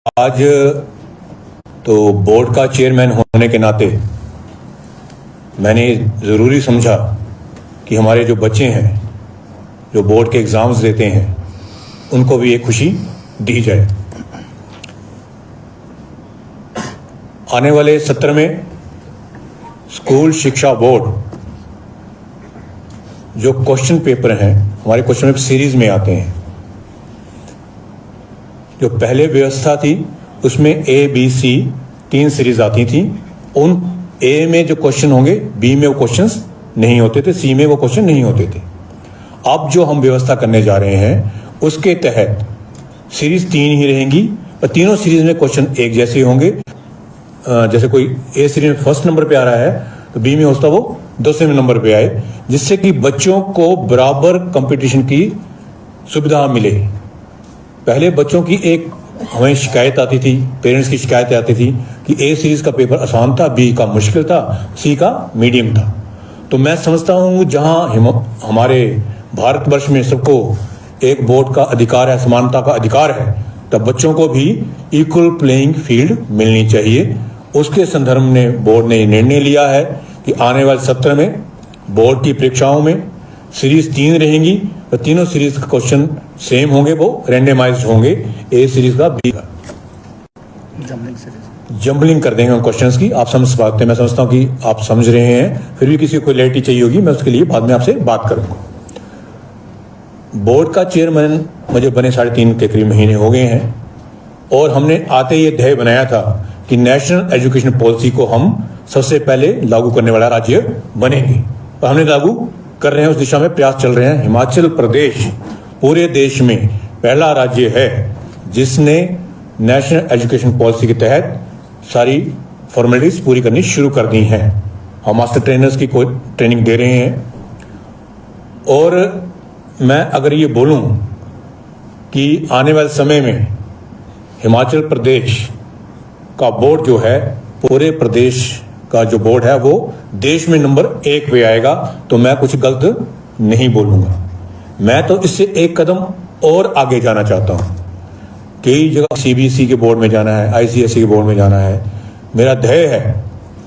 आज तो बोर्ड का चेयरमैन होने के नाते मैंने ज़रूरी समझा कि हमारे जो बच्चे हैं जो बोर्ड के एग्ज़ाम्स देते हैं उनको भी एक खुशी दी जाए। आने वाले सत्र में स्कूल शिक्षा बोर्ड जो क्वेश्चन पेपर हैं हमारे क्वेश्चन पेपर सीरीज में आते हैं। जो पहले व्यवस्था थी उसमें ए बी सी 3 सीरीज आती थी। उन ए में जो क्वेश्चन होंगे बी में वो क्वेश्चंस नहीं होते थे, सी में वो क्वेश्चन नहीं होते थे। अब जो हम व्यवस्था करने जा रहे हैं उसके तहत सीरीज 3 ही रहेंगी और तीनों सीरीज में क्वेश्चन एक जैसे होंगे। जैसे कोई ए सीरीज में फर्स्ट नंबर पे आ रहा है तो बी में होता वो 2वें नंबर पे आए, जिससे कि बच्चों को बराबर कंपटीशन की सुविधा मिले। पहले बच्चों की एक हमें शिकायत आती थी, पेरेंट्स की शिकायत आती थी कि ए सीरीज का पेपर आसान था, बी का मुश्किल था, सी का मीडियम था। तो मैं समझता हूँ जहाँ हमारे भारतवर्ष में सबको एक बोर्ड का अधिकार है, समानता का अधिकार है, तब बच्चों को भी इक्वल प्लेइंग फील्ड मिलनी चाहिए। उसके संदर्भ में बोर्ड ने निर्णय लिया है कि आने वाले सत्र में बोर्ड की परीक्षाओं में सीरीज 3 रहेंगी और तीनों सीरीज का क्वेश्चन सेम होंगे, वो रैंडमाइज्ड होंगे। ए सीरीज का बी का जंबलिंग कर देंगे क्वेश्चंस की। आप समझ पाते हैं, मैं समझता हूं कि आप समझ रहे हैं। फिर भी किसी को क्लैरिटी चाहिए होगी, मैं उसके लिए बाद में आपसे बात करूंगा। बोर्ड का चेयरमैन मुझे बने 3.5 के करीब महीने हो गए हैं और हमने आते ये ध्येय बनाया था कि नेशनल एजुकेशन पॉलिसी को हम सबसे पहले लागू करने वाला राज्य बनेंगे और हमने लागू कर रहे हैं, उस दिशा में प्रयास चल रहे हैं। हिमाचल प्रदेश पूरे देश में पहला राज्य है जिसने नेशनल एजुकेशन पॉलिसी के तहत सारी फॉर्मेलिटीज पूरी करनी शुरू कर दी हैं। हम मास्टर ट्रेनर्स की ट्रेनिंग दे रहे हैं और मैं अगर ये बोलूं कि आने वाले समय में हिमाचल प्रदेश का बोर्ड जो है, पूरे प्रदेश का जो बोर्ड है वो देश में नंबर 1 पे आएगा, तो मैं कुछ गलत नहीं बोलूंगा। मैं तो इससे एक कदम और आगे जाना चाहता हूं। कई जगह सीबीएसई के बोर्ड में जाना है, आईसीएसई के बोर्ड में जाना है। मेरा ध्येय है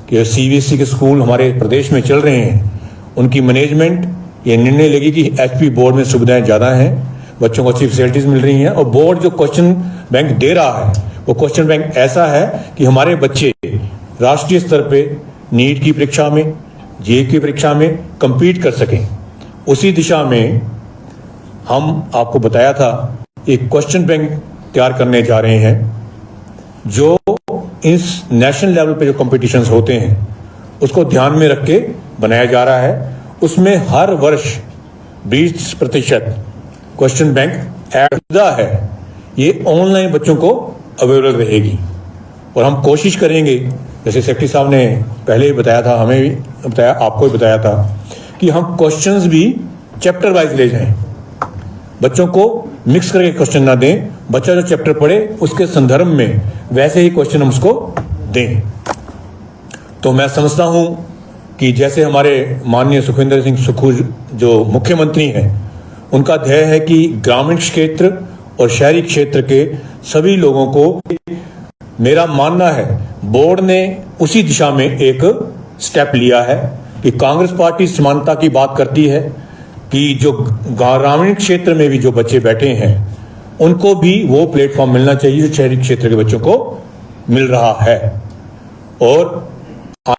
कि सीबीएसई के स्कूल हमारे प्रदेश में चल रहे हैं, उनकी मैनेजमेंट ये निर्णय लेगी कि एचपी बोर्ड में सुविधाएं ज़्यादा हैं, बच्चों को अच्छी फैसिलिटीज मिल रही हैं और बोर्ड जो क्वेश्चन बैंक दे रहा है वो क्वेश्चन बैंक ऐसा है कि हमारे बच्चे राष्ट्रीय स्तर पे नीट की परीक्षा में, जेईई की परीक्षा में compete कर सकें। उसी दिशा में हम आपको बताया था एक क्वेश्चन बैंक तैयार करने जा रहे हैं जो इस नेशनल लेवल पे जो कॉम्पिटिशन्स होते हैं उसको ध्यान में रख के बनाया जा रहा है। उसमें हर वर्ष 20% क्वेश्चन बैंक ऐड है, ये ऑनलाइन बच्चों को अवेलेबल रहेगी और हम कोशिश करेंगे, जैसे सेक्रेटरी साहब ने पहले ही बताया था, हमें भी बताया, आपको भी बताया था कि हम क्वेश्चंस भी चैप्टर वाइज ले जाएं, बच्चों को मिक्स करके क्वेश्चन ना दें। बच्चा जो चैप्टर पढ़े उसके संदर्भ में वैसे ही क्वेश्चन हम उसको दें। तो मैं समझता हूं कि जैसे हमारे माननीय सुखविंदर सिंह सुक्खू जो मुख्यमंत्री हैं, उनका ध्येय है कि ग्रामीण क्षेत्र और शहरी क्षेत्र के सभी लोगों को, मेरा मानना है बोर्ड ने उसी दिशा में एक स्टेप लिया है कि कांग्रेस पार्टी समानता की बात करती है कि जो ग्रामीण क्षेत्र में भी जो बच्चे बैठे हैं उनको भी वो प्लेटफॉर्म मिलना चाहिए जो शहरी क्षेत्र के बच्चों को मिल रहा है। और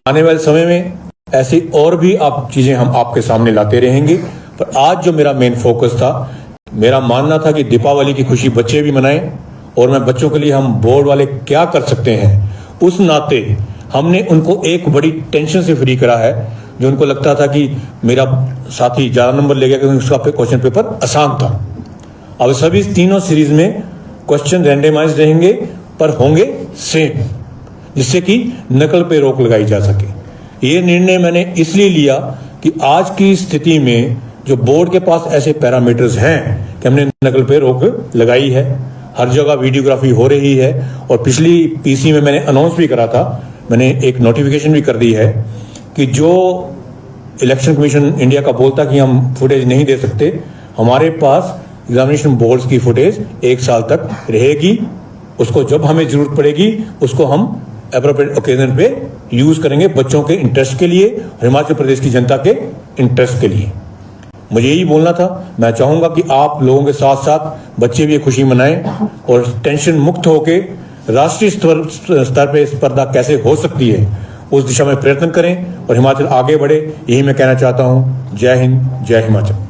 आने वाले समय में ऐसी और भी आप चीजें हम आपके सामने लाते रहेंगे। पर आज जो मेरा मेन फोकस था, मेरा मानना था कि दीपावली की खुशी बच्चे भी मनाएं और मैं बच्चों के लिए हम बोर्ड वाले क्या कर सकते हैं, उस नाते हमने उनको एक बड़ी टेंशन से फ्री करा है। जो उनको लगता था कि मेरा साथी ज्यादा नंबर ले गया क्योंकि उसका क्वेश्चन पेपर आसान था। अब सभी तीनों सीरीज में क्वेश्चन रैंडमाइज्ड रहेंगे पर होंगे सेम, जिससे कि नकल पे रोक लगाई जा सके। ये निर्णय मैंने इसलिए लिया कि आज की स्थिति में जो बोर्ड के पास ऐसे पैरामीटर्स हैं कि हमने नकल पे रोक लगाई है। हर जगह वीडियोग्राफी हो रही है और पिछली पीसी में मैंने अनाउंस भी करा था, मैंने एक नोटिफिकेशन भी कर दी है कि जो इलेक्शन कमीशन इंडिया का बोलता कि हम फुटेज नहीं दे सकते, हमारे पास एग्जामिनेशन बोर्ड्स की फुटेज 1 साल तक रहेगी उसको जब हमें जरूरत पड़ेगी उसको हम एप्रोप्रिएट ओकेजन पे यूज करेंगे, बच्चों के इंटरेस्ट के लिए, हिमाचल प्रदेश की जनता के इंटरेस्ट के लिए। मुझे यही बोलना था। मैं चाहूंगा कि आप लोगों के साथ साथ बच्चे भी ये खुशी मनाएं और टेंशन मुक्त होके राष्ट्रीय स्तर पे स्पर्धा कैसे हो सकती है उस दिशा में प्रयत्न करें और हिमाचल आगे बढ़े। यही मैं कहना चाहता हूं। जय हिंद, जय हिमाचल।